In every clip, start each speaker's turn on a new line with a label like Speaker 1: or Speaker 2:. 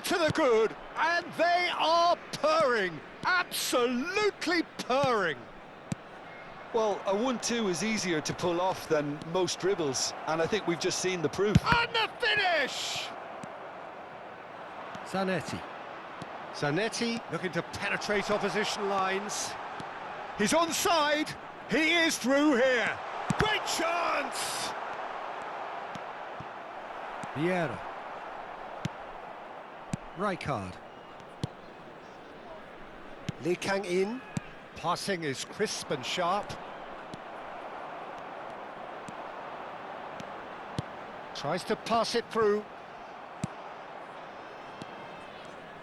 Speaker 1: to the good, and they are purring, absolutely purring.
Speaker 2: Well, a 1-2 is easier to pull off than most dribbles, and I think we've just seen the proof.
Speaker 1: And the finish!
Speaker 3: Zanetti.
Speaker 1: Zanetti looking to penetrate opposition lines. He's onside. He is through here. Great chance!
Speaker 3: Vieira. Rijkaard.
Speaker 1: Lee Kang-in. Passing is crisp and sharp. Tries to pass it through.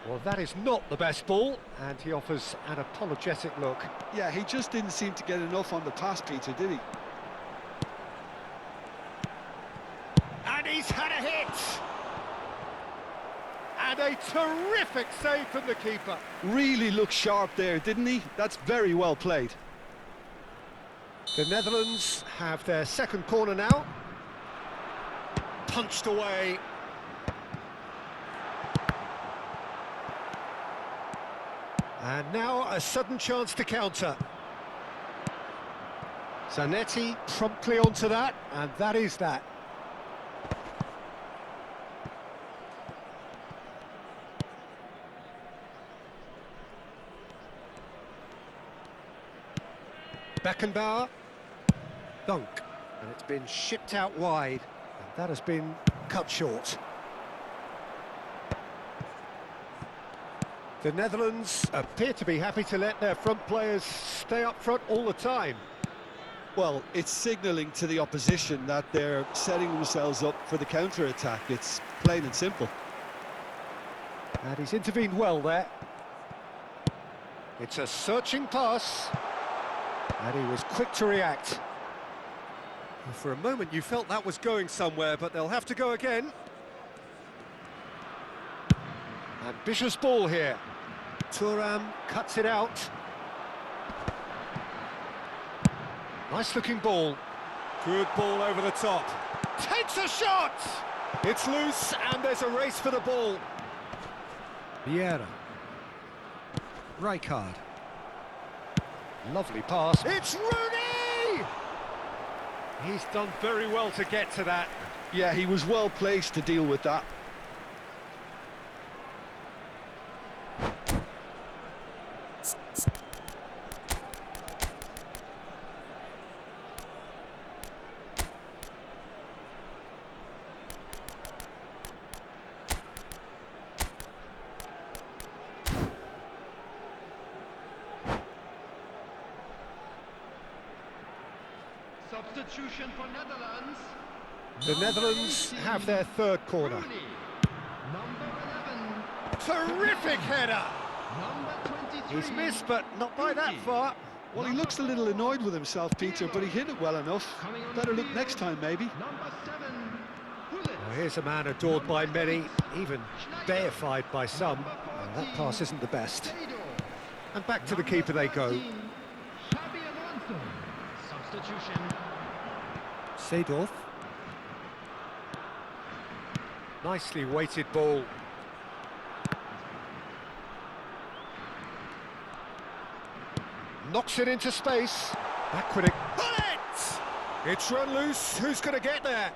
Speaker 1: Well, that is not the best ball, and he offers an apologetic look.
Speaker 2: Yeah, he just didn't seem to get enough on the pass, Peter, did he?
Speaker 1: And he's had a hit! And a terrific save from the keeper.
Speaker 2: Really looked sharp there, didn't he? That's very well played.
Speaker 1: The Netherlands have their second corner now. Punched away. And now a sudden chance to counter. Zanetti promptly onto that, and that is that. Beckenbauer. Dunk. And it's been shipped out wide, and that has been cut short. The Netherlands appear to be happy to let their front players stay up front all the time.
Speaker 2: Well, it's signalling to the opposition that they're setting themselves up for the counter-attack. It's plain and simple.
Speaker 1: And he's intervened well there. It's a searching pass. And he was quick to react. For a moment you felt that was going somewhere, but they'll have to go again. Ambitious ball here. Thuram cuts it out. Nice looking ball. Good ball over the top. Takes a shot! It's loose and there's a race for the ball.
Speaker 3: Vieira. Rijkaard.
Speaker 1: Lovely pass. It's Rooney! He's done very well to get to that.
Speaker 2: Yeah, he was well placed to deal with that.
Speaker 4: Substitution for Netherlands.
Speaker 1: The Netherlands have their third corner.
Speaker 4: Rooney. Number 11.
Speaker 1: Terrific header!
Speaker 4: Number 23.
Speaker 1: He's missed, but not by that far.
Speaker 2: Well, he looks a little annoyed with himself, Peter, but he hit it well enough. Better look next time, maybe.
Speaker 4: Number 7. Gullit.
Speaker 1: Well, here's a man adored by many, even deified by some. Well, that pass isn't the best. And back to the keeper they go.
Speaker 4: Xabi Alonso. Substitution.
Speaker 3: Seedorf.
Speaker 1: Nicely weighted ball. Knocks it into space. Backward it. Bullet! It's run loose. Who's going to get there?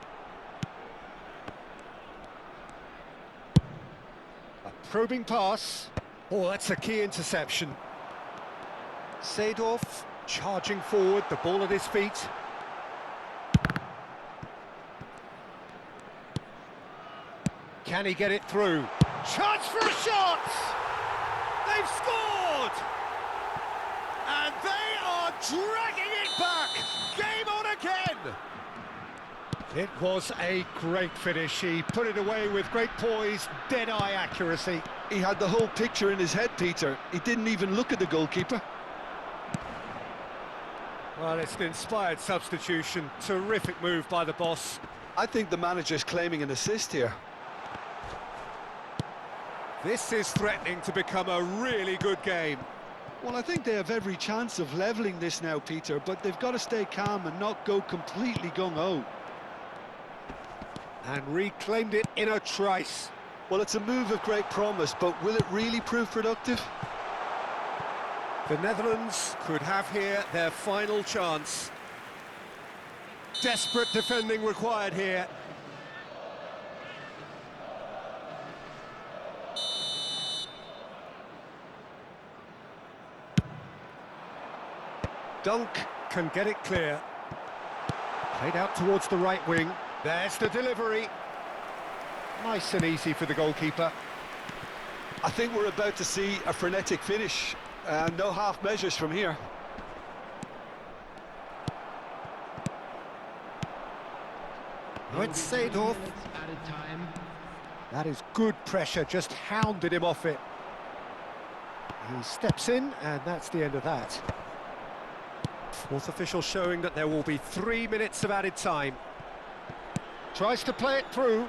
Speaker 1: A probing pass. Oh, that's a key interception. Seedorf charging forward, the ball at his feet. Can he get it through? Chance for a shot! They've scored! And they are dragging it back! Game on again! It was a great finish. He put it away with great poise, dead-eye accuracy.
Speaker 2: He had the whole picture in his head, Peter. He didn't even look at the goalkeeper.
Speaker 1: Well, it's an inspired substitution. Terrific move by the boss.
Speaker 2: I think the manager's claiming an assist here.
Speaker 1: This is threatening to become a really good game.
Speaker 2: Well, I think they have every chance of levelling this now, Peter, but they've got to stay calm and not go completely gung-ho.
Speaker 1: And reclaimed it in a trice.
Speaker 2: Well, it's a move of great promise, but will it really prove productive?
Speaker 1: The Netherlands could have here their final chance. Desperate defending required here. Dunk can get it clear. Played out towards the right wing. There's the delivery. Nice and easy for the goalkeeper.
Speaker 2: I think we're about to see a frenetic finish. No half measures from here.
Speaker 3: No, it's Seedorf.
Speaker 4: Added time.
Speaker 1: That is good pressure, just hounded him off it. He steps in, and that's the end of that. Fourth official showing that there will be 3 minutes of added time. Tries to play it through.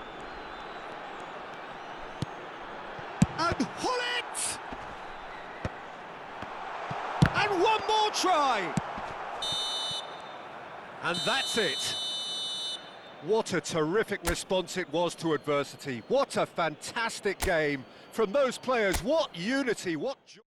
Speaker 1: And Hullet! And one more try! And that's it. What a terrific response it was to adversity. What a fantastic game from those players. What unity, what joy.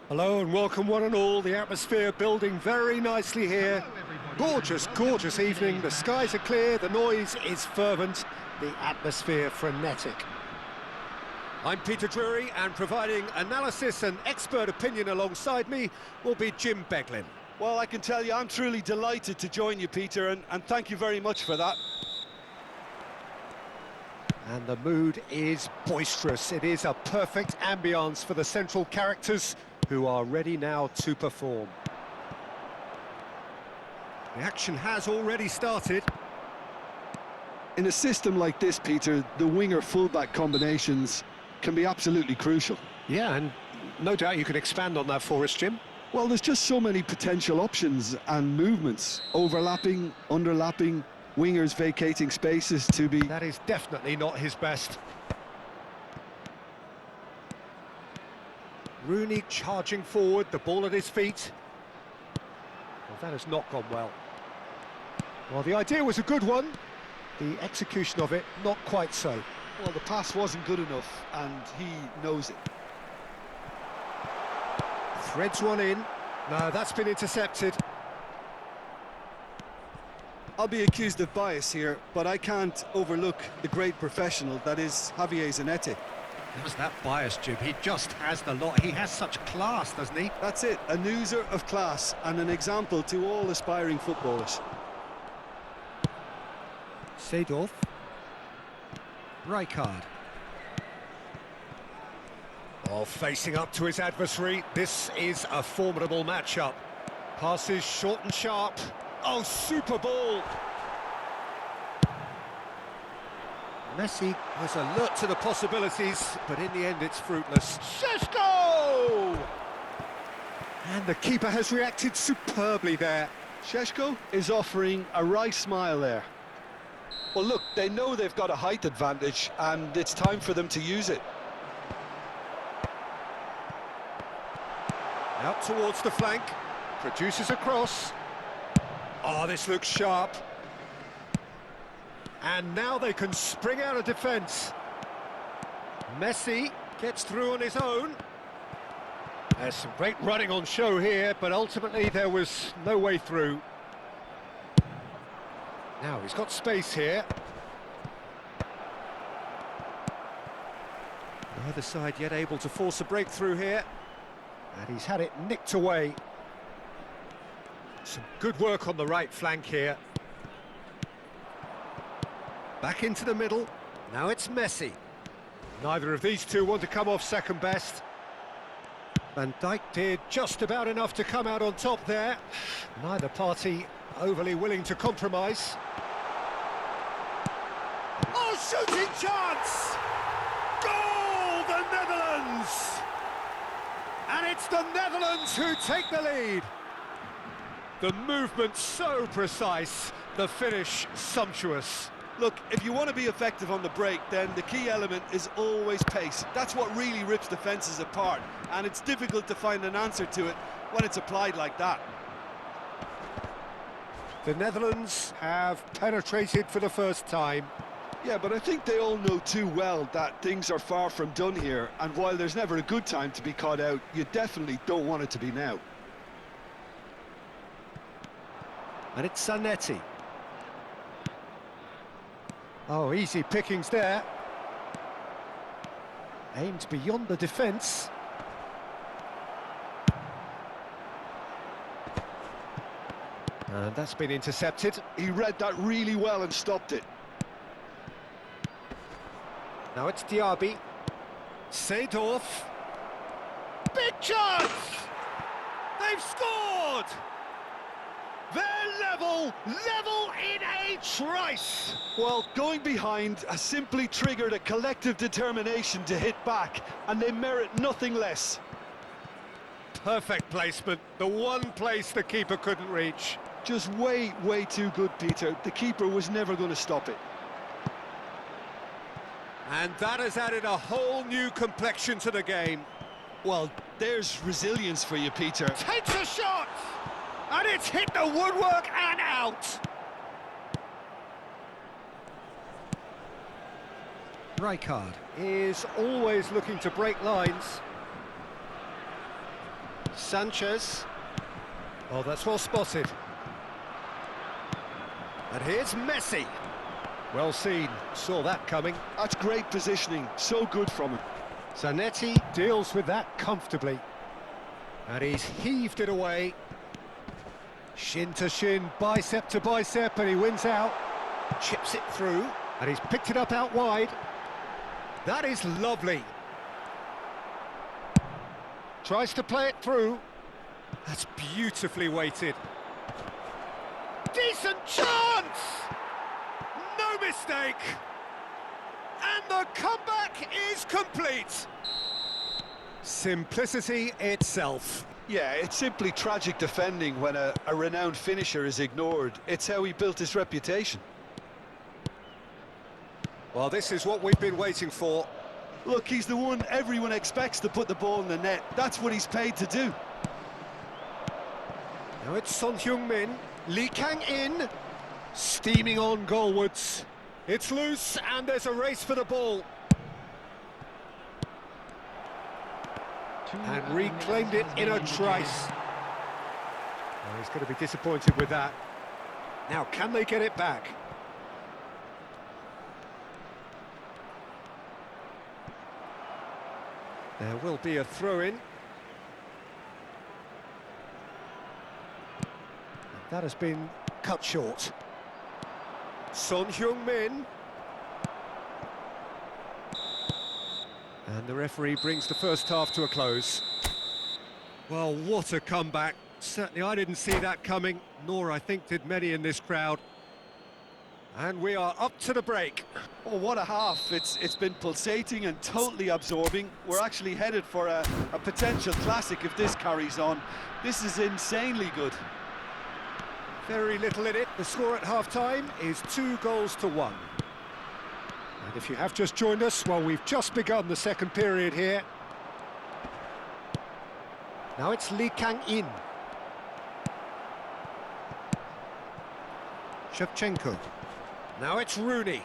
Speaker 1: Hello and welcome one and all. The atmosphere building very nicely here. Gorgeous, gorgeous evening. The skies are clear, the noise is fervent, the atmosphere frenetic. I'm Peter Drury, and providing analysis and expert opinion alongside me will be Jim Beglin.
Speaker 2: Well, I can tell you I'm truly delighted to join you, Peter, and thank you very much for that.
Speaker 1: And the mood is boisterous. It is a perfect ambience for the central characters who are ready now to perform. The action has already started.
Speaker 2: In a system like this, Peter, the winger-fullback combinations can be absolutely crucial.
Speaker 1: Yeah, and no doubt you can expand on that for us, Jim.
Speaker 2: Well, there's just so many potential options and movements. Overlapping, underlapping, wingers vacating spaces to be...
Speaker 1: That is definitely not his best. Rooney charging forward, the ball at his feet. Well, that has not gone well. Well, the idea was a good one. The execution of it, not quite so.
Speaker 2: Well, the pass wasn't good enough, and he knows it.
Speaker 1: Threads one in. No, that's been intercepted.
Speaker 2: I'll be accused of bias here, but I can't overlook the great professional that is Javier Zanetti.
Speaker 1: How's that bias, Jim? He just has the lot. He has such class, doesn't he?
Speaker 2: That's it, a oozler of class and an example to all aspiring footballers.
Speaker 3: Seedorf. Rijkaard.
Speaker 1: Oh, facing up to his adversary. This is a formidable matchup. Passes short and sharp. Oh, super ball. Messi was alert to the possibilities, but in the end it's fruitless. Šeško! And the keeper has reacted superbly there.
Speaker 2: Šeško is offering a wry smile there. Well, look, they know they've got a height advantage, and it's time for them to use it.
Speaker 1: Out towards the flank, produces a cross. Oh, this looks sharp. And now they can spring out of defence. Messi gets through on his own. There's some great running on show here, but ultimately there was no way through. Now he's got space here. Neither side yet able to force a breakthrough here. And he's had it nicked away. Some good work on the right flank here. Back into the middle. Now it's Messi. Neither of these two want to come off second best. Van Dijk did just about enough to come out on top there. Neither party overly willing to compromise. Oh, shooting chance! Goal, the Netherlands! And it's the Netherlands who take the lead. The movement so precise, the finish sumptuous.
Speaker 2: Look, if you want to be effective on the break, then the key element is always pace. That's what really rips defences apart, and it's difficult to find an answer to it when it's applied like that.
Speaker 1: The Netherlands have penetrated for the first time.
Speaker 2: Yeah, but I think they all know too well that things are far from done here, and while there's never a good time to be caught out, you definitely don't want it to be now.
Speaker 1: And it's Zanetti. Oh, easy pickings there. Aimed beyond the defence. And that's been intercepted.
Speaker 2: He read that really well and stopped it.
Speaker 1: Now it's Diaby. Seedorf. Big chance! They've scored! They're level in a trice!
Speaker 2: Well, going behind has simply triggered a collective determination to hit back, and they merit nothing less.
Speaker 1: Perfect placement, the one place the keeper couldn't reach.
Speaker 2: Just way too good, Peter. The keeper was never going to stop it.
Speaker 1: And that has added a whole new complexion to the game.
Speaker 2: Well, there's resilience for you, Peter.
Speaker 1: Takes a shot! And it's hit the woodwork and out! Rijkaard is always looking to break lines. Sanchez. Oh, that's well spotted. And here's Messi. Well seen, saw that coming.
Speaker 2: That's great positioning, so good from him.
Speaker 1: Zanetti deals with that comfortably. And he's heaved it away. Shin to shin, bicep to bicep, and he wins out. Chips it through, and he's picked it up out wide. That is lovely. Tries to play it through. That's beautifully weighted. Decent chance! No mistake! And the comeback is complete. Simplicity itself.
Speaker 2: Yeah, it's simply tragic defending when a renowned finisher is ignored. It's how he built his reputation.
Speaker 1: Well, this is what we've been waiting for.
Speaker 2: Look, he's the one everyone expects to put the ball in the net. That's what he's paid to do.
Speaker 1: Now it's Son Heung-min. Lee Kang-in. Steaming on goalwards. It's loose, and there's a race for the ball. And reclaimed it in a trice. Oh, he's going to be disappointed with that. Now, can they get it back? There will be a throw-in. And that has been cut short. Son Heung-min. And the referee brings the first half to a close. Well, what a comeback. Certainly I didn't see that coming, nor I think did many in this crowd. And we are up to the break.
Speaker 2: Oh, what a half. It's been pulsating and totally absorbing. We're actually headed for a potential classic if this carries on. This is insanely good.
Speaker 1: Very little in it. The score at half-time is 2-1. And if you have just joined us, well, we've just begun the second period here. Now it's Lee Kang-in. Shevchenko. Now it's Rooney.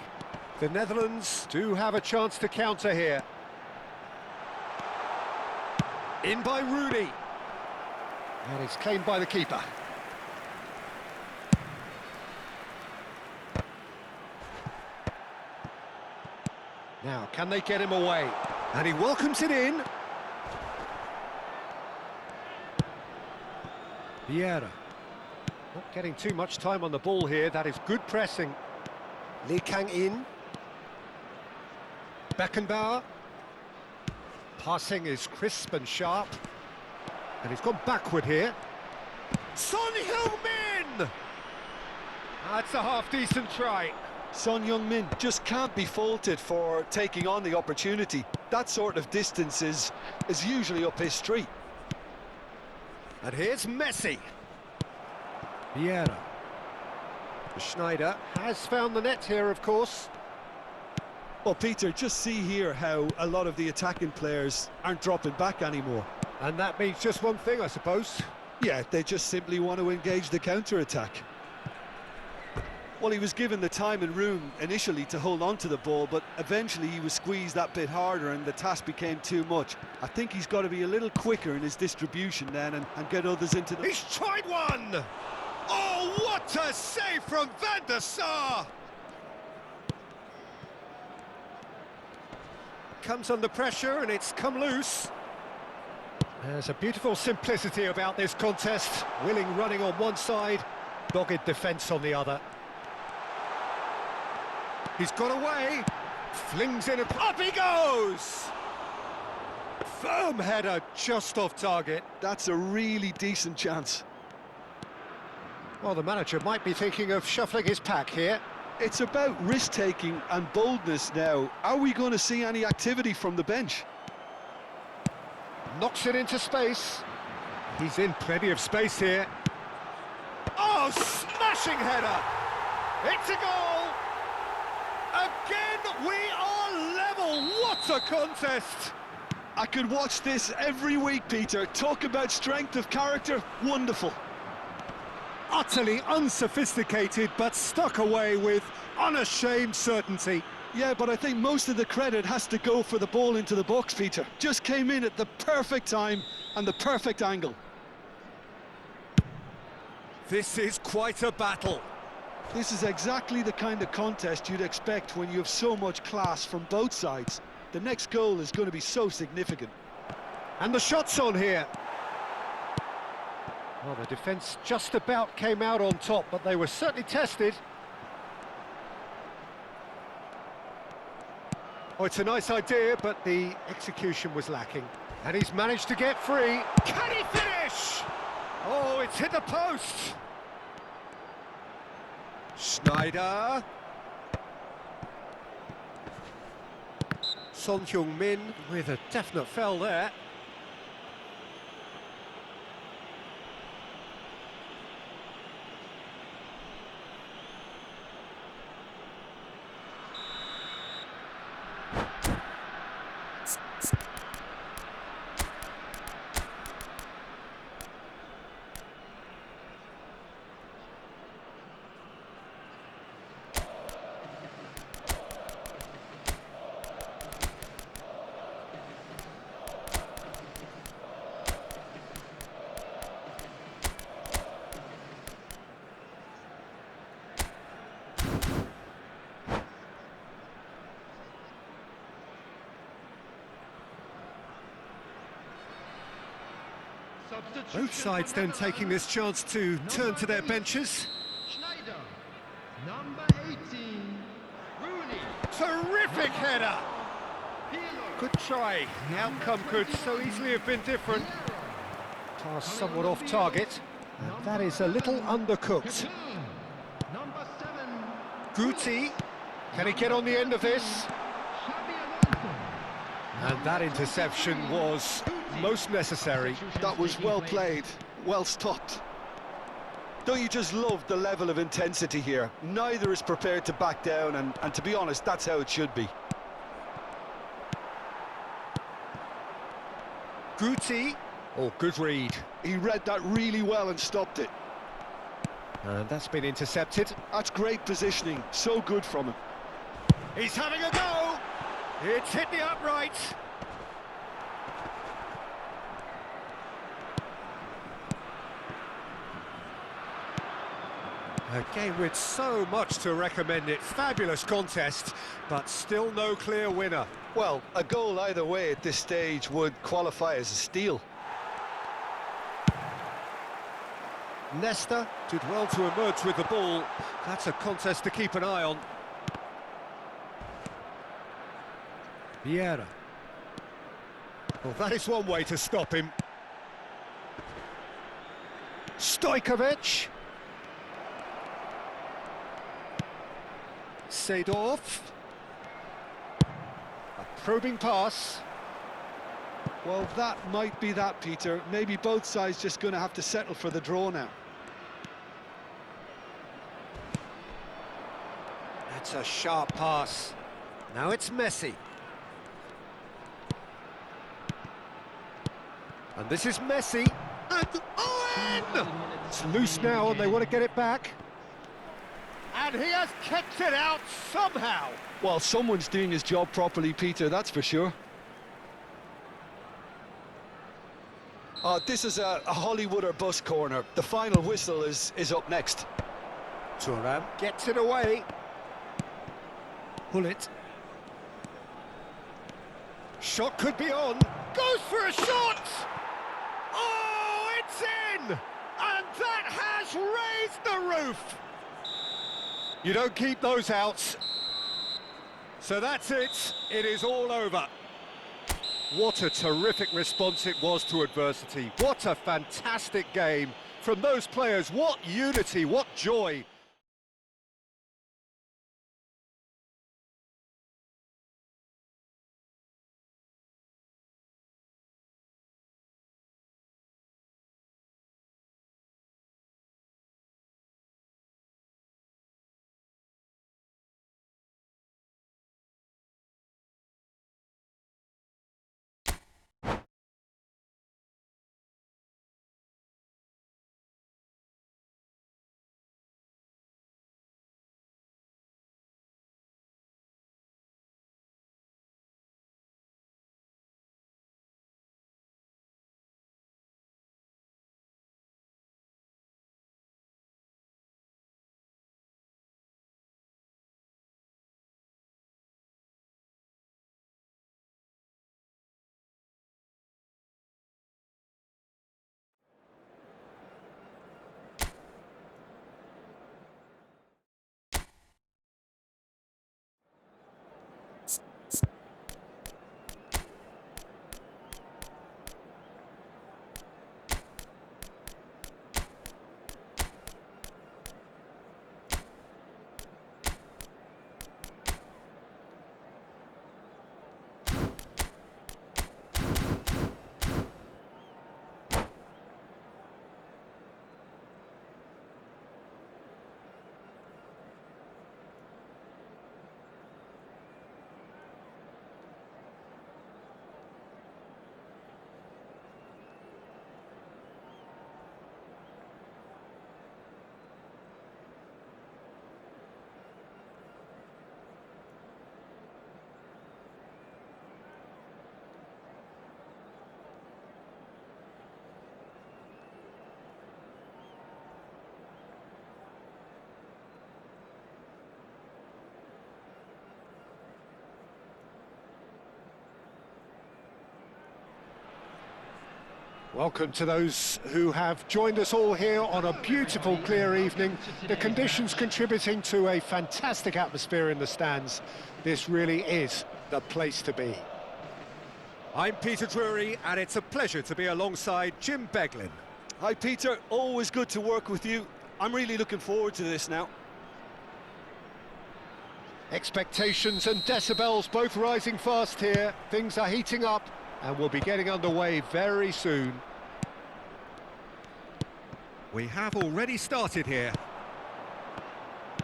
Speaker 1: The Netherlands do have a chance to counter here. In by Rooney. And it's claimed by the keeper. Now, can they get him away? And he welcomes it in. Vieira. Not getting too much time on the ball here. That is good pressing. Lee Kang-in. Beckenbauer. Passing is crisp and sharp. And he's gone backward here. Son Heung-min! That's a half-decent try.
Speaker 2: Son Heung-min just can't be faulted for taking on the opportunity. That sort of distance is usually up his street.
Speaker 1: And here's Messi. Vieira. Schneider has found the net here, of course.
Speaker 2: Well, Peter, just see here how a lot of the attacking players aren't dropping back anymore.
Speaker 1: And that means just one thing, I suppose.
Speaker 2: Yeah, they just simply want to engage the counter-attack. Well, he was given the time and room initially to hold on to the ball, but eventually he was squeezed that bit harder and the task became too much. I think he's got to be a little quicker in his distribution then and get others into the...
Speaker 1: He's tried one! Oh, what a save from Van der Sar! Comes under pressure and it's come loose. There's a beautiful simplicity about this contest. Willing running on one side, dogged defence on the other. He's got away, flings in, up he goes! Firm header just off target.
Speaker 2: That's a really decent chance.
Speaker 1: Well, the manager might be thinking of shuffling his pack here.
Speaker 2: It's about risk-taking and boldness now. Are we going to see any activity from the bench?
Speaker 1: Knocks it into space. He's in plenty of space here. Oh, smashing header! It's a goal! Again, we are level. What a contest!
Speaker 2: I could watch this every week, Peter. Talk about strength of character. Wonderful.
Speaker 1: Utterly unsophisticated, but stuck away with unashamed certainty.
Speaker 2: Yeah, but I think most of the credit has to go for the ball into the box, Peter. Just came in at the perfect time and the perfect angle.
Speaker 1: This is quite a battle.
Speaker 2: This is exactly the kind of contest you'd expect when you have so much class from both sides. The next goal is going to be so significant.
Speaker 1: And the shot's on here. Well, the defence just about came out on top, but they were certainly tested. Oh, it's a nice idea, but the execution was lacking. And he's managed to get free. Can he finish? Oh, it's hit the post. Schneider. Son Heung-min with a definite foul there. Both sides then taking this chance to turn to their benches.
Speaker 4: Schneider. Number 18, Rooney.
Speaker 1: Terrific header!
Speaker 4: Pirlo.
Speaker 1: Good try. The outcome could so easily have been different. Pass somewhat off target. And that is a little undercooked.
Speaker 4: Number 7,
Speaker 1: Guti, can he get on the end of this? And that interception was most necessary.
Speaker 2: That was well played, well stopped. Don't you just love the level of intensity here? Neither is prepared to back down, and to be honest, that's how it should be.
Speaker 1: Guti. Oh, good read.
Speaker 2: He read that really well and stopped it.
Speaker 1: And that's been intercepted.
Speaker 2: That's great positioning, so good from him.
Speaker 1: He's having a go! It's hit the upright. A game with so much to recommend it. Fabulous contest, but still no clear winner.
Speaker 2: Well, a goal either way at this stage would qualify as a steal.
Speaker 1: Nesta did well to emerge with the ball. That's a contest to keep an eye on. Vieira. Well, that is one way to stop him. Stojkovic. Seedorf. A probing pass.
Speaker 2: Well, that might be that, Peter. Maybe both sides just going to have to settle for the draw now.
Speaker 1: That's a sharp pass. Now it's Messi. And this is Messi. And Owen! It's loose now and they want to get it back. And he has kicked it out somehow.
Speaker 2: Well, someone's doing his job properly, Peter, that's for sure. This is a Hollywood or bust corner. The final whistle is up next.
Speaker 1: Thuram gets it away. Pull it. Shot could be on. Goes for a shot! Oh, it's in! And that has raised the roof! You don't keep those outs. So that's it. It is all over. What a terrific response it was to adversity. What a fantastic game from those players. What unity, what joy. Welcome to those who have joined us all here on a beautiful, clear evening. The conditions contributing to a fantastic atmosphere in the stands. This really is the place to be. I'm Peter Drury, and it's a pleasure to be alongside Jim Beglin.
Speaker 2: Hi, Peter. Always good to work with you. I'm really looking forward to this now.
Speaker 1: Expectations and decibels both rising fast here. Things are heating up, and we'll be getting underway very soon. We have already started here.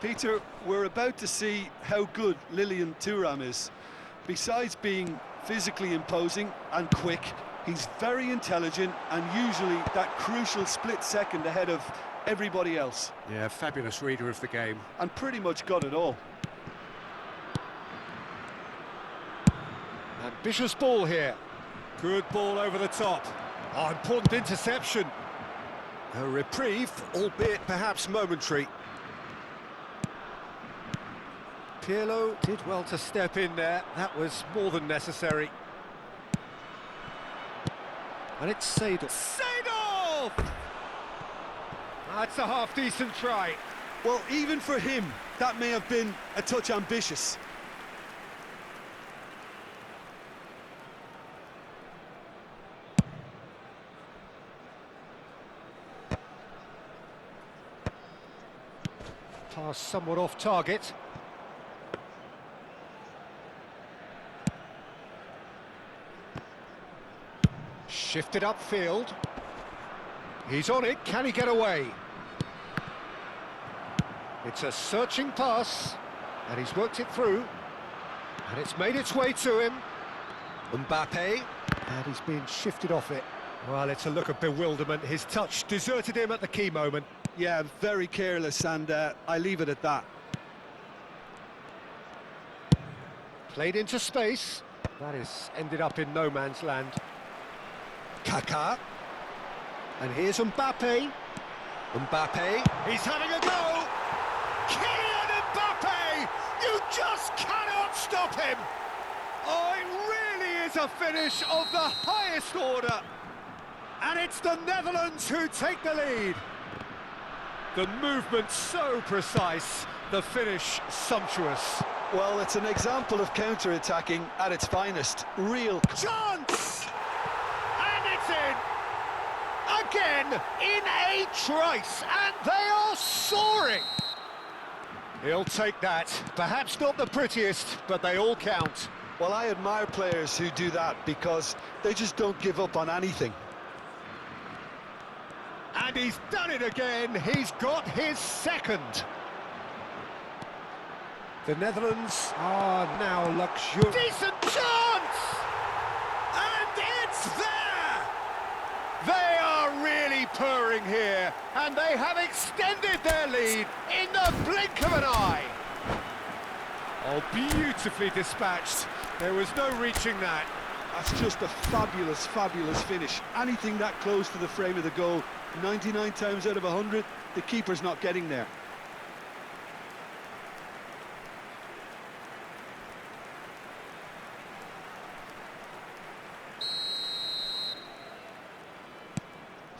Speaker 2: Peter, we're about to see how good Lilian Thuram is. Besides being physically imposing and quick, he's very intelligent and usually that crucial split second ahead of everybody else.
Speaker 1: Yeah, fabulous reader of the game.
Speaker 2: And pretty much got it all.
Speaker 1: Ambitious ball here. Good ball over the top. Oh, important interception. A reprieve, albeit perhaps momentary. Pirlo did well to step in there. That was more than necessary. And it's Seedorf. Seedorf! That's a half-decent try.
Speaker 2: Well, even for him, that may have been a touch ambitious.
Speaker 1: Pass somewhat off target. Shifted upfield. He's on it, can he get away? It's a searching pass, and he's worked it through. And it's made its way to him. Mbappe, and he's been shifted off it. Well, it's a look of bewilderment. His touch deserted him at the key moment.
Speaker 2: Yeah, very careless, and I leave it at that.
Speaker 1: Played into space. That has ended up in no man's land. Kaká. And here's Mbappe. Mbappe. He's having a go. Kylian Mbappe! You just cannot stop him! Oh, it really is a finish of the highest order. And it's the Netherlands who take the lead. The movement so precise, the finish sumptuous.
Speaker 2: Well, it's an example of counter-attacking at its finest. Real
Speaker 1: Chance! And it's in! Again, in a trice, and they are soaring! He'll take that. Perhaps not the prettiest, but they all count.
Speaker 2: Well, I admire players who do that because they just don't give up on anything.
Speaker 1: And he's done it again. He's got his second. The Netherlands are now luxurious. Decent chance! And it's there! They are really purring here, and they have extended their lead in the blink of an eye. Oh, beautifully dispatched. There was no reaching that.
Speaker 2: That's just a fabulous, fabulous finish. Anything that close to the frame of the goal, 99 times out of 100, the keeper's not getting there.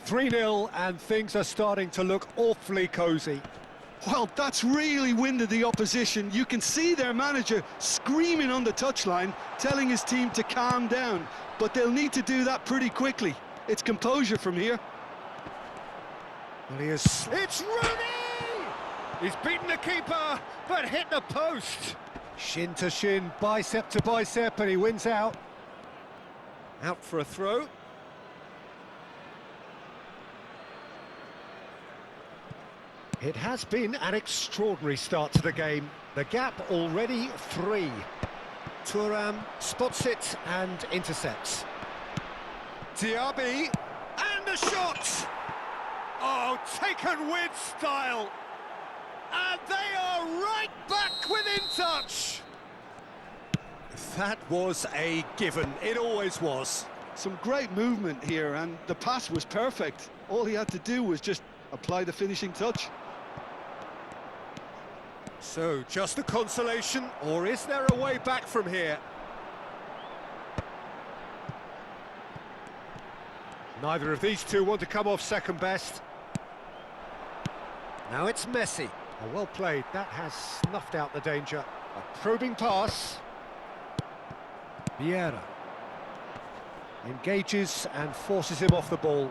Speaker 1: (3-0) and things are starting to look awfully cosy.
Speaker 2: Well, that's really winded the opposition. You can see their manager screaming on the touchline, telling his team to calm down. But they'll need to do that pretty quickly. It's composure from here.
Speaker 1: Well, he is... It's Rooney! He's beaten the keeper, but hit the post. Shin to shin, bicep to bicep, and he wins out. Out for a throw. It has been an extraordinary start to the game. The gap already 3. Thuram spots it and intercepts. Diaby, and the shot! Oh, taken with style! And they are right back within touch! That was a given, it always was.
Speaker 2: Some great movement here, and the pass was perfect. All he had to do was just apply the finishing touch.
Speaker 1: So, just a consolation, or is there a way back from here? Neither of these two want to come off second best. Now it's Messi. Oh, well played, that has snuffed out the danger. A probing pass. Vieira engages and forces him off the ball.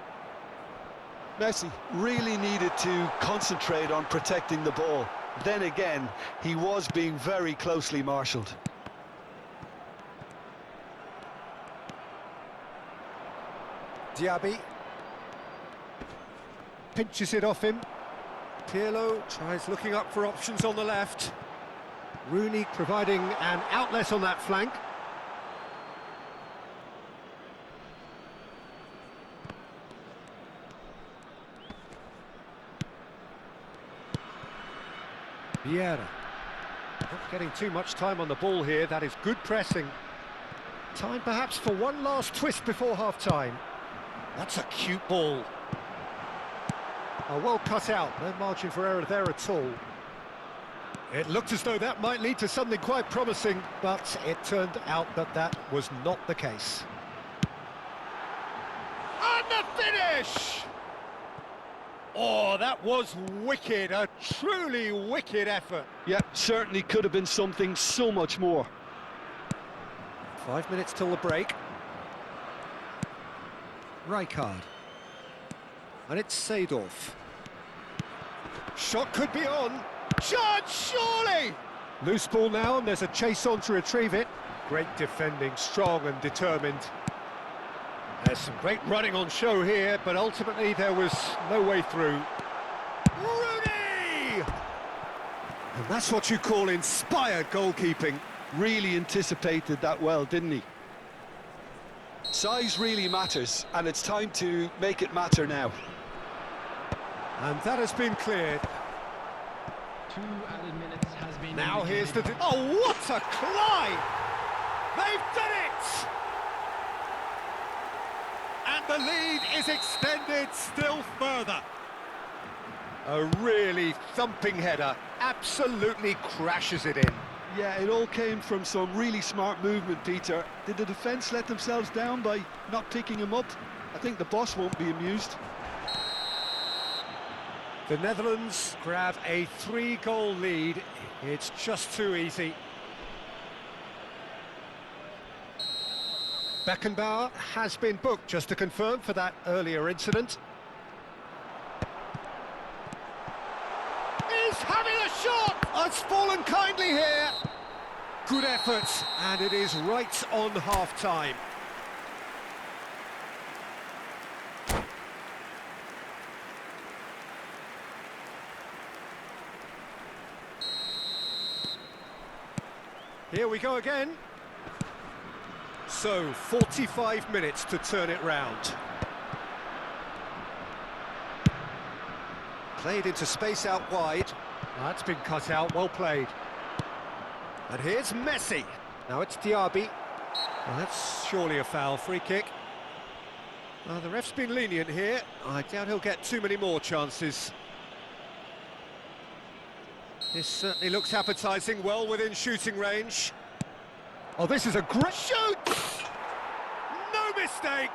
Speaker 2: Messi really needed to concentrate on protecting the ball. Then again, he was being very closely marshalled.
Speaker 1: Diaby. pinches it off him. Pirlo tries looking up for options on the left. Rooney providing an outlet on that flank. Vieira. Not getting too much time on the ball here, that is good pressing. Time perhaps for one last twist before half-time. That's a cute ball. Oh, well cut out, no margin for error there at all. It looked as though that might lead to something quite promising, but it turned out that that was not the case. And the finish! Oh, that was wicked, a truly wicked effort.
Speaker 2: Yeah, certainly could have been something so much more.
Speaker 1: 5 minutes till the break.
Speaker 3: Rijkaard.
Speaker 1: And it's Seedorf. Shot could be on. Chance, surely! Loose ball now, and there's a chase on to retrieve it. Great defending, strong and determined. There's some great running on show here, but ultimately there was no way through. Rooney! And that's what you call inspired goalkeeping.
Speaker 2: Really anticipated that well, didn't he? Size really matters, and it's time to make it matter now.
Speaker 1: And that has been cleared.
Speaker 4: 2 added minutes has been
Speaker 1: Now here's the...
Speaker 4: indicated.
Speaker 1: Oh, what a climb! They've done it! And the lead is extended still further. A really thumping header, absolutely crashes it in.
Speaker 2: Yeah, it all came from some really smart movement, Peter. Did the defence let themselves down by not picking him up? I think the boss won't be amused.
Speaker 1: The Netherlands grab a 3-goal lead. It's just too easy. Beckenbauer has been booked, just to confirm, for that earlier incident. He's having a shot! It's fallen kindly here. Good effort, and it is right on half-time. Here we go again. So, 45 minutes to turn it round. Played into space out wide. That's been cut out, well played. And here's Messi. Now it's Diaby. Well, that's surely a foul, free kick. Well, the ref's been lenient here. I doubt he'll get too many more chances. This certainly looks appetising, well within shooting range. Oh, this is a great shoot! No mistake!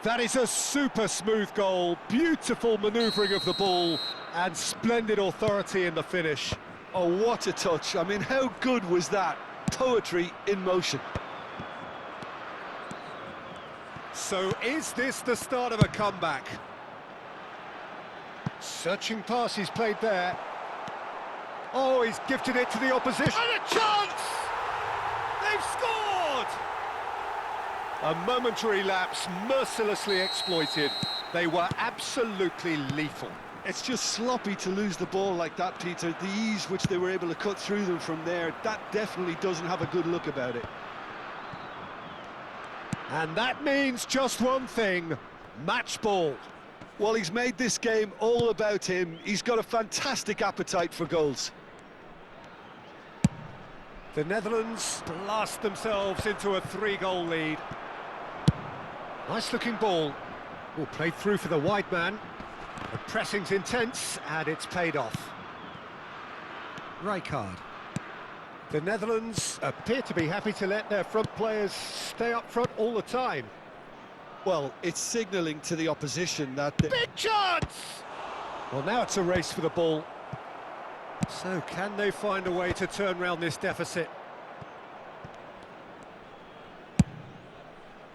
Speaker 1: That is a super smooth goal, beautiful manoeuvring of the ball, and splendid authority in the finish.
Speaker 2: Oh, what a touch. I mean, how good was that? Poetry in motion.
Speaker 1: So is this the start of a comeback? Searching pass he's played there. Oh, he's gifted it to the opposition. And a chance! They've scored! A momentary lapse, mercilessly exploited. They were absolutely lethal.
Speaker 2: It's just sloppy to lose the ball like that, Peter. The ease which they were able to cut through them from there, that definitely doesn't have a good look about it.
Speaker 1: And that means just one thing, match ball.
Speaker 2: Well, he's made this game all about him. He's got a fantastic appetite for goals.
Speaker 1: The Netherlands blast themselves into a 3-goal lead. Nice looking ball. Oh, played through for the wide man. The pressing's intense and it's paid off.
Speaker 3: Rijkaard.
Speaker 1: The Netherlands appear to be happy to let their front players stay up front all the time.
Speaker 2: Well, it's signalling to the opposition that...
Speaker 1: Big chance! Well, now it's a race for the ball. So, can they find a way to turn round this deficit?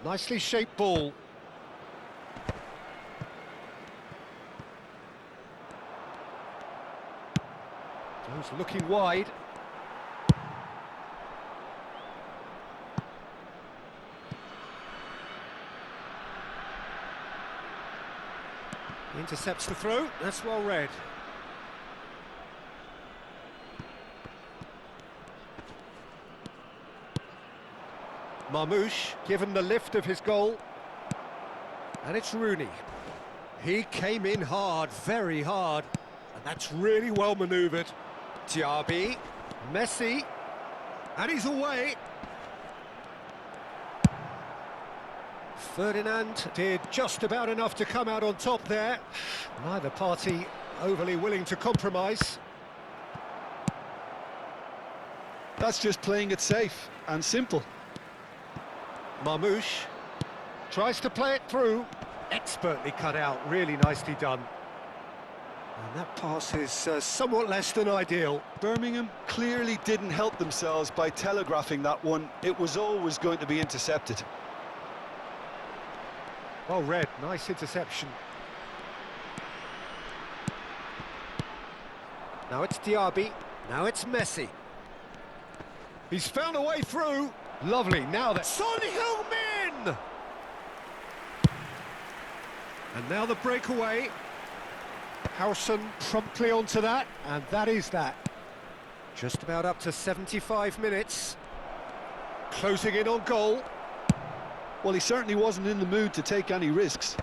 Speaker 1: Nicely shaped ball. Jones looking wide. Intercepts the throw, that's well read. Marmoush given the lift of his goal. And it's Rooney. He came in hard, very hard. And that's really well manoeuvred. Diaby, Messi, and he's away. Ferdinand did just about enough to come out on top there. Neither party overly willing to compromise.
Speaker 2: That's just playing it safe and simple.
Speaker 1: Marmoush tries to play it through. Expertly cut out, really nicely done. And that pass is somewhat less than ideal.
Speaker 2: Birmingham clearly didn't help themselves by telegraphing that one. It was always going to be intercepted.
Speaker 1: Well read, nice interception. Now it's Diaby, now it's Messi. He's found a way through. Lovely, now that's Son Heung-min! And now the breakaway. Howson promptly onto that, and that is that. Just about up to 75 minutes. Closing in on goal.
Speaker 2: Well, he certainly wasn't in the mood to take any risks.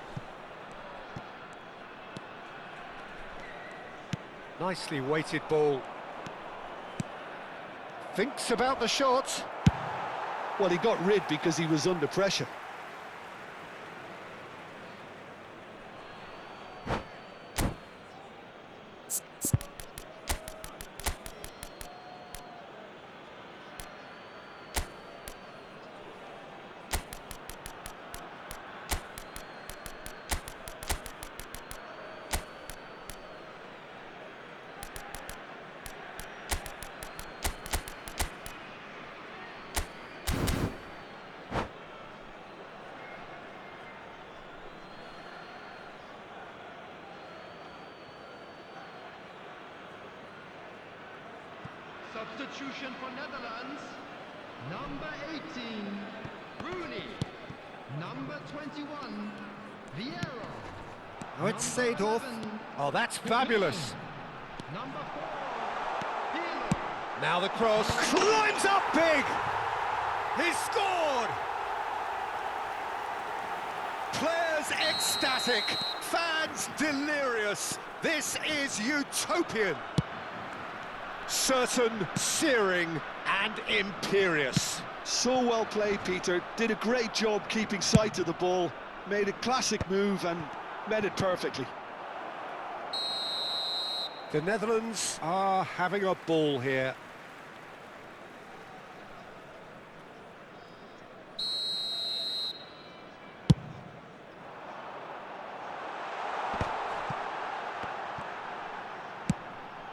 Speaker 1: Nicely weighted ball. Thinks about the shot.
Speaker 2: Well, he got rid because he was under pressure.
Speaker 4: Substitution for Netherlands. Number 18, Rooney. Number 21, Vieira.
Speaker 1: Oh, it's
Speaker 4: Number
Speaker 1: Seedorf.
Speaker 4: 11,
Speaker 1: Oh, that's fabulous.
Speaker 4: Number 4, Pirlo.
Speaker 1: Now the cross climbs up big. He's scored. Players ecstatic, fans delirious. This is utopian. Certain, searing and imperious.
Speaker 2: So well played, Peter. Did a great job keeping sight of the ball. Made a classic move and met it perfectly.
Speaker 1: The Netherlands are having a ball here.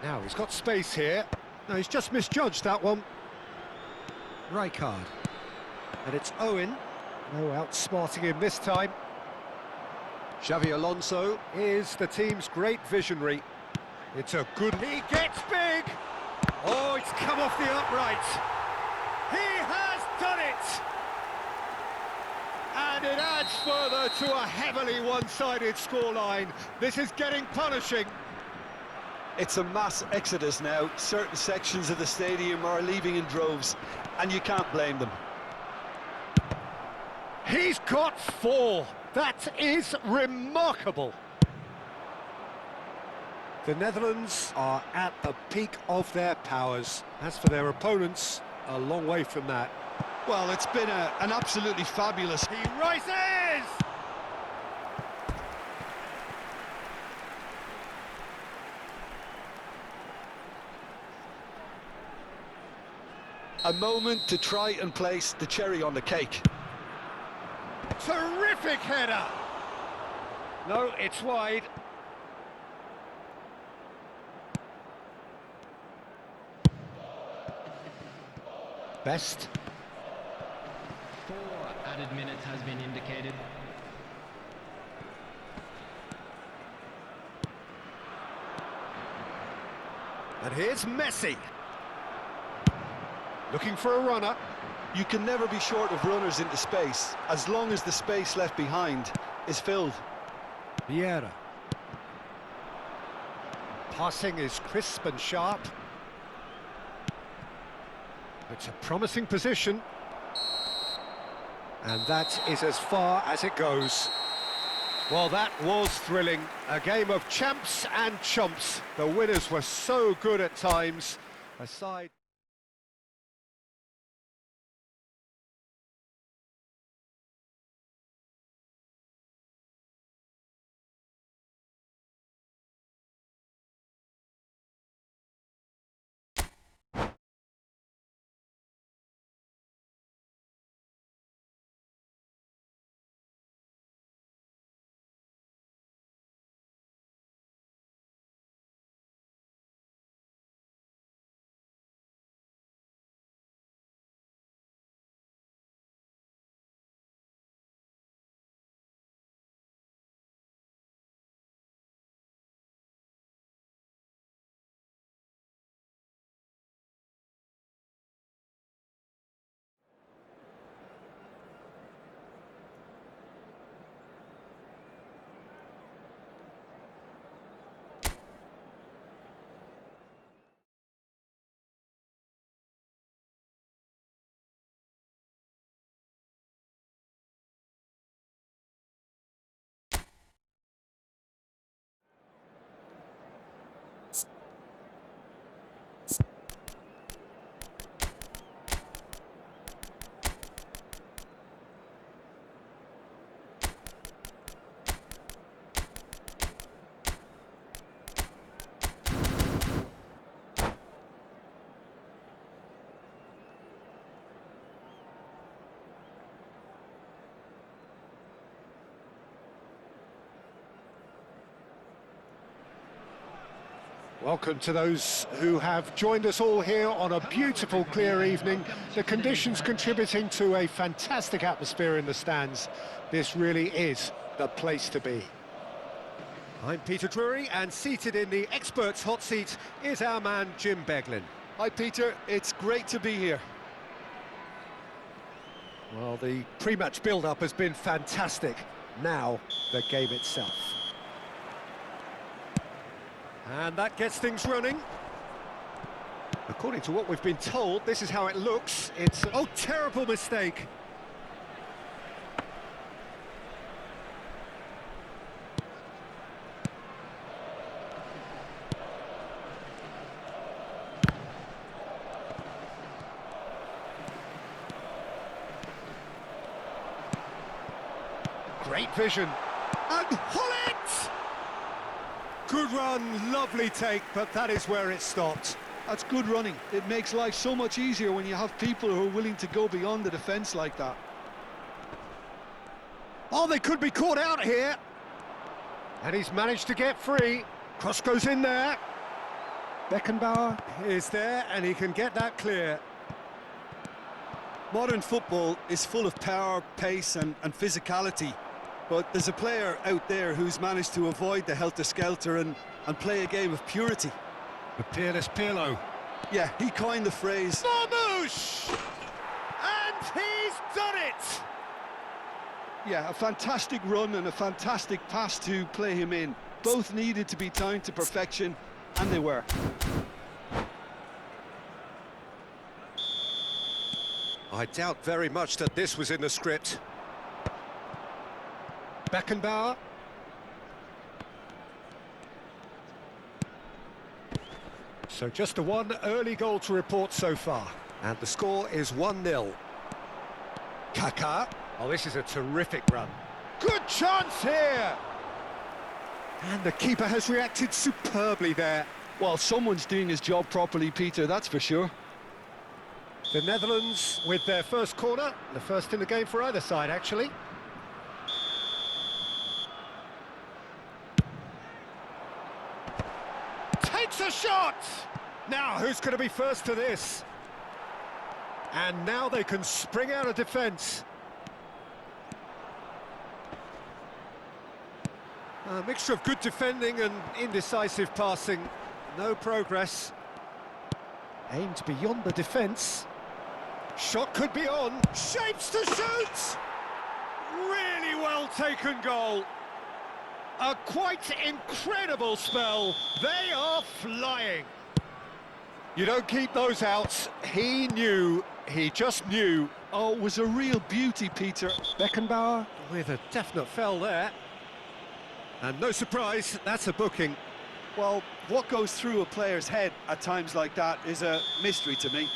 Speaker 1: Now he's got space here. No, he's just misjudged that one. Rijkaard. And it's Owen. No outsmarting him this time. Xavi Alonso is the team's great visionary. It's a good... He gets big! Oh, it's come off the upright. He has done it! And it adds further to a heavily one-sided scoreline. This is getting punishing.
Speaker 2: It's a mass exodus now. Certain sections of the stadium are leaving in droves, and you can't blame them.
Speaker 1: He's got 4. That is remarkable. The Netherlands are at the peak of their powers. As for their opponents, a long way from that.
Speaker 2: Well, it's been an absolutely fabulous...
Speaker 1: He rises!
Speaker 2: A moment to try and place the cherry on the cake.
Speaker 1: Terrific header! No, it's wide. Best.
Speaker 4: 4 added minutes has been indicated.
Speaker 1: And here's Messi. Looking for a runner.
Speaker 2: You can never be short of runners into space, as long as the space left behind is filled.
Speaker 1: Vieira. Passing is crisp and sharp. It's a promising position. And that is as far as it goes. Well, that was thrilling. A game of champs and chumps. The winners were so good at times. Aside... Welcome to those who have joined us all here on a beautiful, clear evening. The conditions contributing to a fantastic atmosphere in the stands. This really is the place to be. I'm Peter Drury, and seated in the experts' hot seat is our man Jim Beglin.
Speaker 2: Hi Peter, it's great to be here.
Speaker 1: Well, the pre-match build-up has been fantastic. Now, the game itself. And that gets things running. According to what we've been told, this is how it looks. It's... Oh, terrible mistake! Great vision. And Hullet! Good run, lovely take, but that is where it stopped.
Speaker 2: That's good running. It makes life so much easier when you have people who are willing to go beyond the defence like that.
Speaker 1: Oh, they could be caught out here. And he's managed to get free. Cross goes in there. Beckenbauer is there, and he can get that clear.
Speaker 2: Modern football is full of power, pace and physicality. But there's a player out there who's managed to avoid the helter-skelter and play a game of purity.
Speaker 1: The peerless Pirlo.
Speaker 2: Yeah, he coined the phrase.
Speaker 1: Marmouche! And he's done it!
Speaker 2: Yeah, a fantastic run and a fantastic pass to play him in. Both needed to be timed to perfection, and they were.
Speaker 1: I doubt very much that this was in the script. Beckenbauer. So just one early goal to report so far. And the score is 1-0. Kaká. Oh, this is a terrific run. Good chance here! And the keeper has reacted superbly there.
Speaker 2: Well, someone's doing his job properly, Peter, that's for sure.
Speaker 1: The Netherlands with their first corner. The first in the game for either side, actually. Takes a shot! Now, who's going to be first to this? And now they can spring out of defence. A mixture of good defending and indecisive passing. No progress. Aimed beyond the defence. Shot could be on. Shapes to shoot! Really well taken goal. A quite incredible spell. They are flying. You don't keep those outs. He knew, he just knew.
Speaker 2: Oh, it was a real beauty, Peter.
Speaker 1: Beckenbauer with a definite fell there. And no surprise, that's a booking.
Speaker 2: Well, what goes through a player's head at times like that is a mystery to me.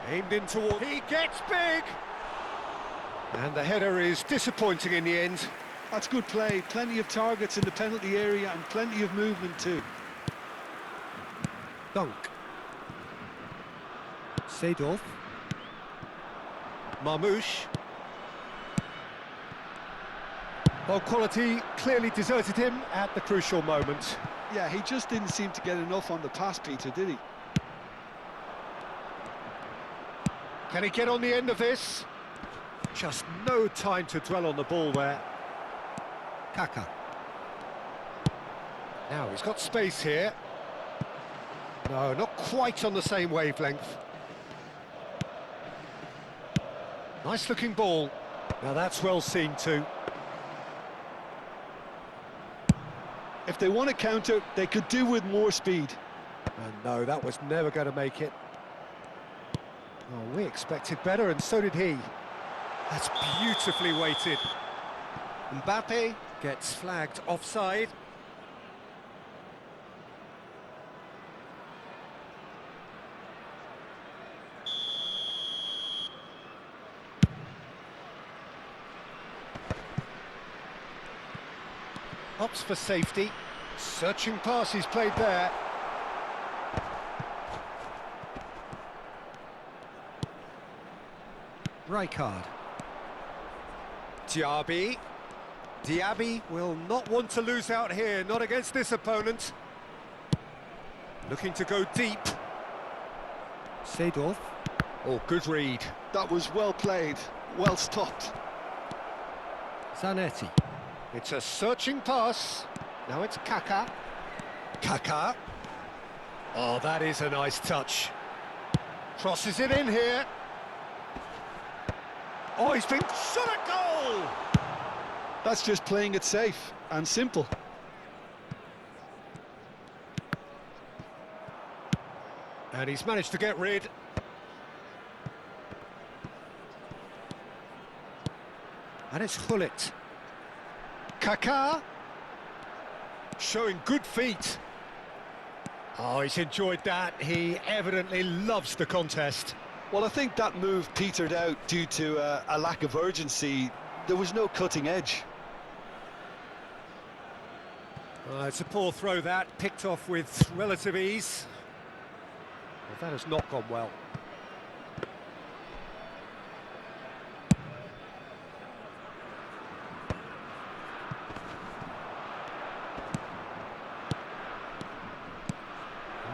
Speaker 1: Aimed in toward... He gets big! And the header is disappointing in the end.
Speaker 2: That's good play. Plenty of targets in the penalty area and plenty of movement too.
Speaker 1: Dunk.
Speaker 3: Seedorf.
Speaker 1: Marmouche. Well, quality clearly deserted him at the crucial moment.
Speaker 2: Yeah, he just didn't seem to get enough on the pass, Peter, did he?
Speaker 1: Can he get on the end of this? Just no time to dwell on the ball there.
Speaker 3: Kaka.
Speaker 1: Now he's got space here. No, not quite on the same wavelength. Nice looking ball. Now that's well seen too.
Speaker 2: If they want to counter, they could do with more speed.
Speaker 1: And no, that was never going to make it. Oh, we expected better, and so did he. That's beautifully weighted. Mbappe gets flagged offside. Opts for safety. Searching pass he's played there.
Speaker 3: Rijkaard.
Speaker 1: Diaby. Diaby will not want to lose out here, not against this opponent. Looking to go deep.
Speaker 3: Seedorf.
Speaker 1: Oh, good read.
Speaker 2: That was well played, well stopped.
Speaker 3: Zanetti.
Speaker 1: It's a searching pass. Now it's Kaka. Kaka. Oh, that is a nice touch. Crosses it in here. Oh, he's been shot at goal!
Speaker 2: That's just playing it safe and simple.
Speaker 1: And he's managed to get rid. And it's Hullet. Kaká. Showing good feet. Oh, he's enjoyed that. He evidently loves the contest.
Speaker 2: Well, I think that move petered out due to a lack of urgency. There was no cutting edge.
Speaker 1: It's a poor throw that, picked off with relative ease. Well, that has not gone well.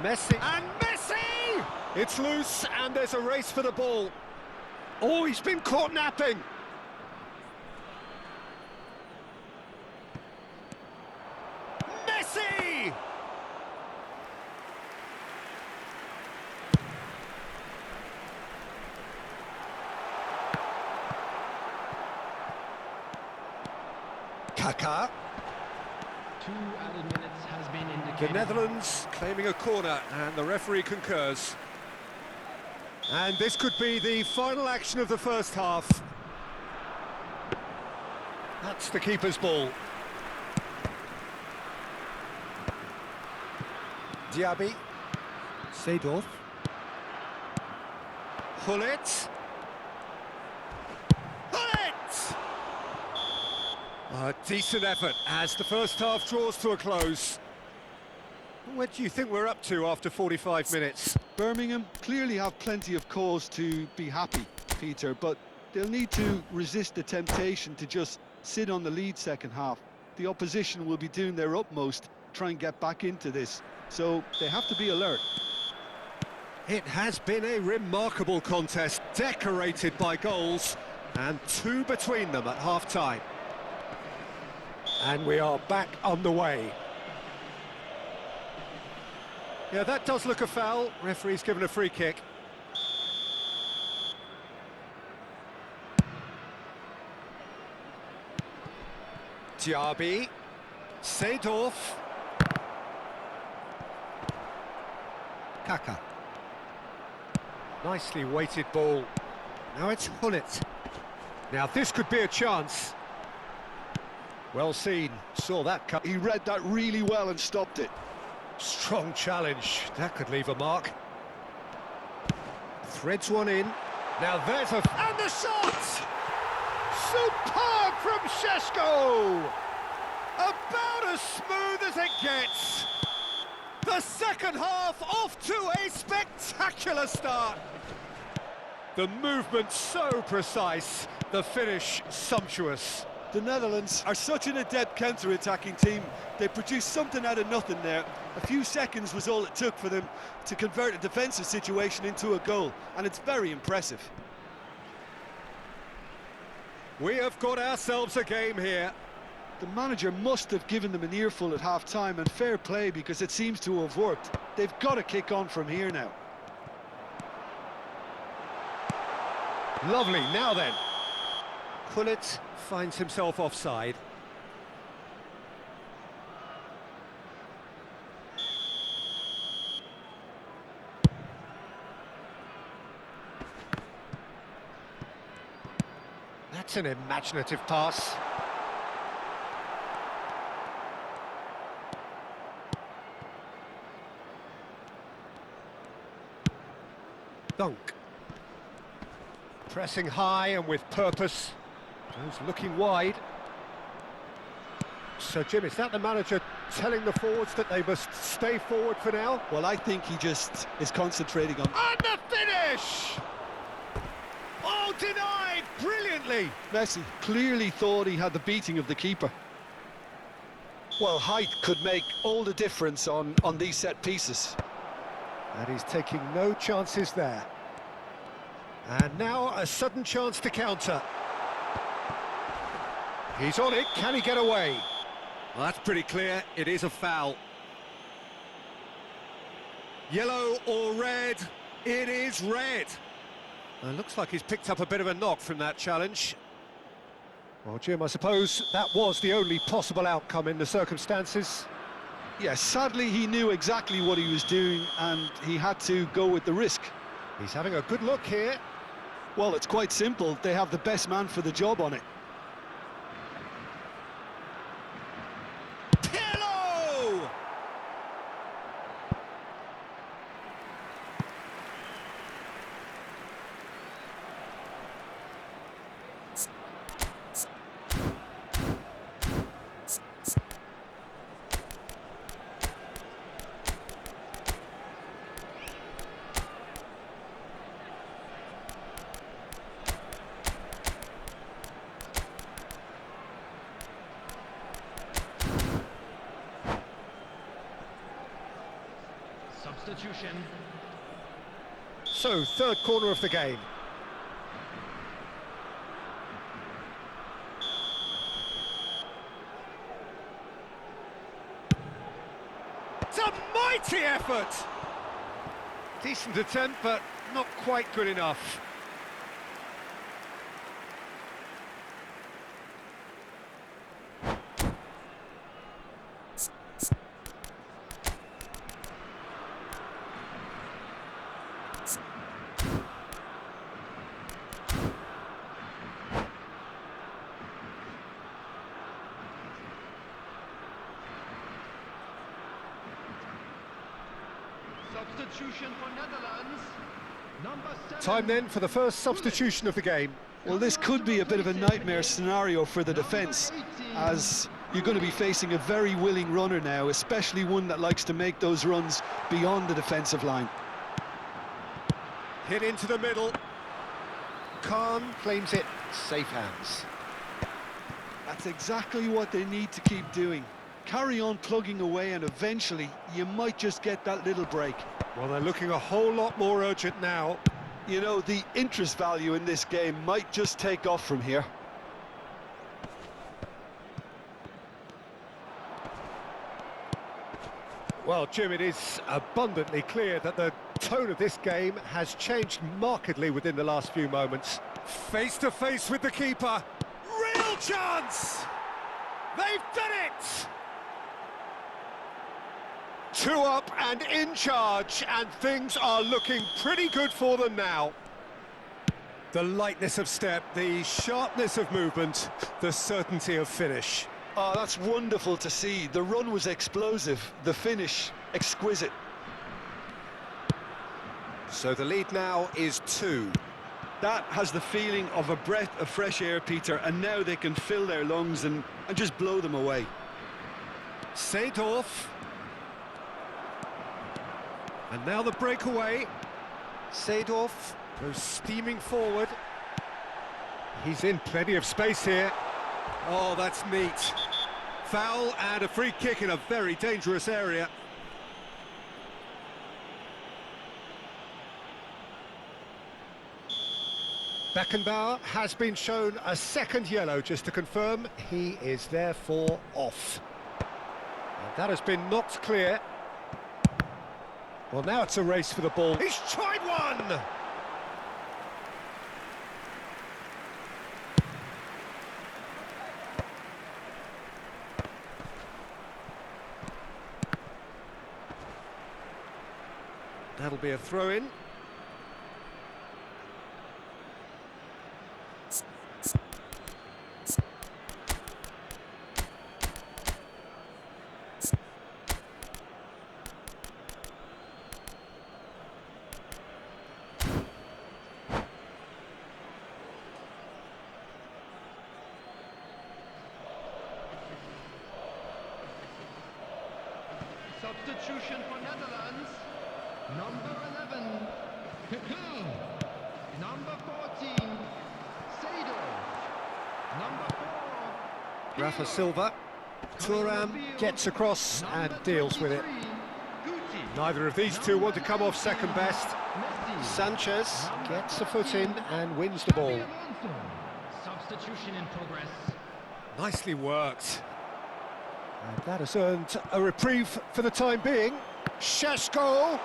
Speaker 1: Messi, and Messi! It's loose, and there's a race for the ball. Oh, he's been caught napping. Messi! Kaká.
Speaker 4: 2 added minutes has been
Speaker 1: The
Speaker 4: indicated.
Speaker 1: Netherlands claiming a corner, and the referee concurs. And this could be the final action of the first half. That's the keeper's ball. Diaby.
Speaker 3: Seedorf.
Speaker 1: Hullet. Hullet! A decent effort as the first half draws to a close. What do you think we're up to after 45 minutes?
Speaker 2: Birmingham clearly have plenty of cause to be happy, Peter, but they'll need to resist the temptation to just sit on the lead second half. The opposition will be doing their utmost to try and get back into this, so they have to be alert.
Speaker 1: It has been a remarkable contest, decorated by goals, and 2 between them at half-time. And we are back on the way. Yeah, that does look a foul. Referee's given a free kick. Diaby. Seedorf.
Speaker 3: Kaka.
Speaker 1: Nicely weighted ball. Now it's Hullet. Now this could be a chance. Well seen. Saw that cut.
Speaker 2: He read that really well and stopped it.
Speaker 1: Strong challenge. That could leave a mark. Threads one in. Now there's a... And the shot! Superb from Šeško! About as smooth as it gets. The second half off to a spectacular start. The movement so precise, the finish sumptuous.
Speaker 2: The Netherlands are such an adept counter-attacking team. They produced something out of nothing there. A few seconds was all it took for them to convert a defensive situation into a goal, and it's very impressive.
Speaker 1: We have got ourselves a game here.
Speaker 2: The manager must have given them an earful at half-time, and fair play because it seems to have worked. They've got to kick on from here now.
Speaker 1: Lovely, now then. Hullet finds himself offside. That's an imaginative pass. Dunk. Pressing high and with purpose. Goes looking wide. So, Jim, is that the manager telling the forwards that they must stay forward for now?
Speaker 2: Well, I think he just is concentrating on...
Speaker 1: And the finish! Oh, denied brilliantly!
Speaker 2: Messi clearly thought he had the beating of the keeper. Well, height could make all the difference on these set pieces.
Speaker 1: And he's taking no chances there. And now a sudden chance to counter. He's on it, can he get away? Well, that's pretty clear, it is a foul. Yellow or red? It is red. Looks like he's picked up a bit of a knock from that challenge. Well, Jim, I suppose that was the only possible outcome in the circumstances.
Speaker 2: Yes, sadly he knew exactly what he was doing and he had to go with the risk.
Speaker 1: He's having a good look here.
Speaker 2: Well, it's quite simple. They have the best man for the job on it.
Speaker 1: Pirlo!
Speaker 4: Substitution.
Speaker 1: So, third corner of the game. It's a mighty effort! Decent attempt, but not quite good enough.
Speaker 4: Substitution for Netherlands. Number 7.
Speaker 1: Time then for the first substitution of the game.
Speaker 2: Well, this could be a bit of a nightmare scenario for the defence, as you're going to be facing a very willing runner now, especially one that likes to make those runs beyond the defensive line.
Speaker 1: Hit into the middle. Khan claims it. Safe hands.
Speaker 2: That's exactly what they need to keep doing. Carry on plugging away and eventually you might just get that little break.
Speaker 1: Well, they're looking a whole lot more urgent now.
Speaker 2: You know, the interest value in this game might just take off from here.
Speaker 1: Well, Jim, it is abundantly clear that the tone of this game has changed markedly within the last few moments. Face to face with the keeper. Real chance! They've done it! 2 up and in charge, and things are looking pretty good for them now. The lightness of step, the sharpness of movement, the certainty of finish.
Speaker 2: Oh, that's wonderful to see. The run was explosive, the finish exquisite.
Speaker 1: So the lead now is 2.
Speaker 2: That has the feeling of a breath of fresh air, Peter, and now they can fill their lungs and just blow them away.
Speaker 1: Seedorf. And now the breakaway. Seedorf goes steaming forward. He's in plenty of space here. Oh, that's neat. Foul and a free kick in a very dangerous area. Beckenbauer has been shown a second yellow, just to confirm he is therefore off. And that has been knocked clear. Well, now it's a race for the ball. He's tried one! That'll be a throw-in.
Speaker 4: Substitution for Netherlands. Number 11, Kakal. Number 14, Seedorf. Number 4,
Speaker 1: Rafa Silva. Thuram gets across and deals with it. Neither of these two want to come off second best. Sanchez gets a foot in and wins the ball.
Speaker 4: Substitution in progress.
Speaker 1: Nicely worked. And that has earned a reprieve for the time being. Šeško.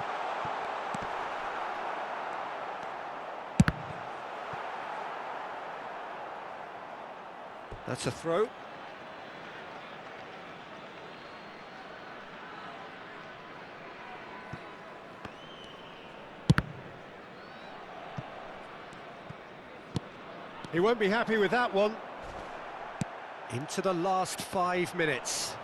Speaker 1: That's a throw. He won't be happy with that one. Into the last 5 minutes.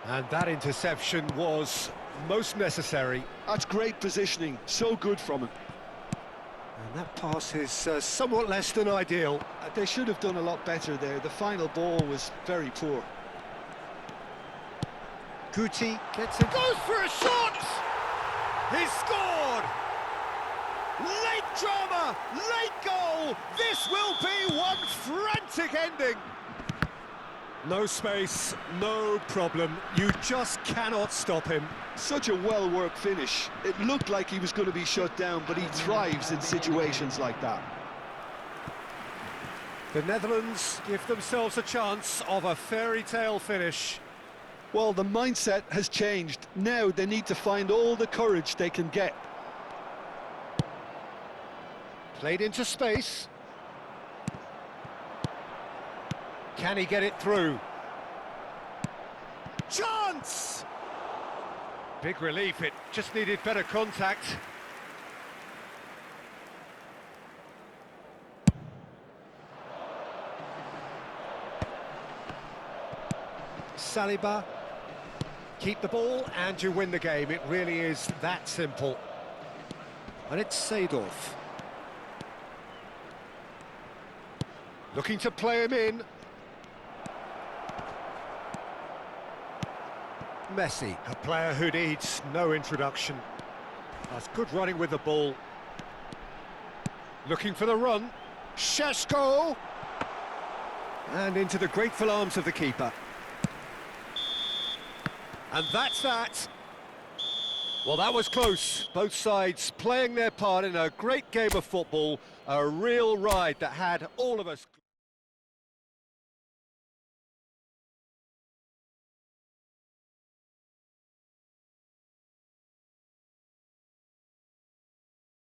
Speaker 1: And that interception was most necessary.
Speaker 2: That's great positioning, so good from him.
Speaker 1: And that pass is somewhat less than ideal.
Speaker 2: They should have done a lot better there. The final ball was very poor.
Speaker 1: Guti gets it. Goes for a shot! He's scored! Late drama, late goal! This will be one frantic ending! No space, no problem. You just cannot stop him.
Speaker 2: Such a well-worked finish. It looked like he was going to be shut down, but he thrives in situations like that.
Speaker 1: The Netherlands give themselves a chance of a fairy tale finish.
Speaker 2: Well, the mindset has changed. Now they need to find all the courage they can get.
Speaker 1: Played into space. Can he get it through? Chance! Big relief, it just needed better contact. Saliba. Keep the ball and you win the game. It really is that simple. And it's Seedorf. Looking to play him in. Messi, a player who needs no introduction. That's good running with the ball. Looking for the run. Šeško! And into the grateful arms of the keeper. And that's that. Well, that was close. Both sides playing their part in a great game of football. A real ride that had all of us